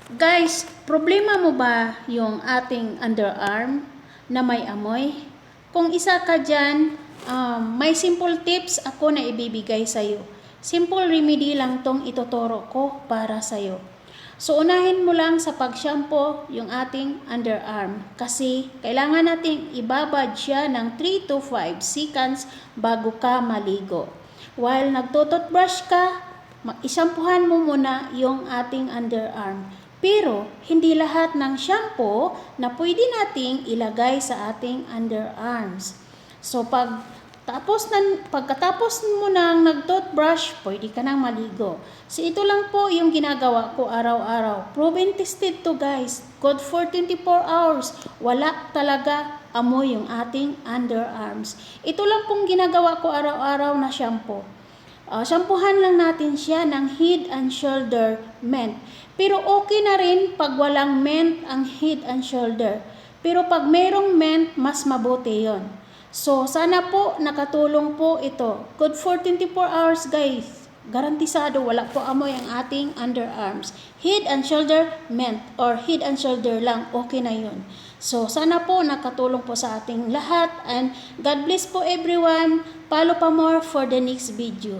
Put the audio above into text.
Guys, problema mo ba yung ating underarm na may amoy? Kung isa ka dyan, may simple tips ako na ibibigay sa'yo. Simple remedy lang tong ituturo ko para sa'yo. So, unahin mo lang sa pag-shampoo yung ating underarm kasi kailangan nating ibabad siya ng 3 to 5 seconds bago ka maligo. While nagtututbrush ka, ishampuhan mo muna yung ating underarm. Pero, hindi lahat ng shampoo na pwede nating ilagay sa ating underarms. So, pagkatapos mo nang nag-toothbrush, pwede ka nang maligo. So, ito lang po yung ginagawa ko araw-araw. Proven tested to guys. Good for 24 hours. Wala talaga amoy yung ating underarms. Ito lang pong ginagawa ko araw-araw na shampoo. Shampoohan lang natin siya ng Head and Shoulder Mint. Pero okay na rin pag walang mint ang Head and Shoulder. Pero pag merong mint, mas mabuti yon. So, sana po nakatulong po ito. Good for 24 hours guys. Garantisado, wala po amoy ang ating underarms. Head and Shoulder Mint or Head and Shoulder lang, okay na yun. So, sana po nakatulong po sa ating lahat and God bless po everyone. Follow pa more for the next video.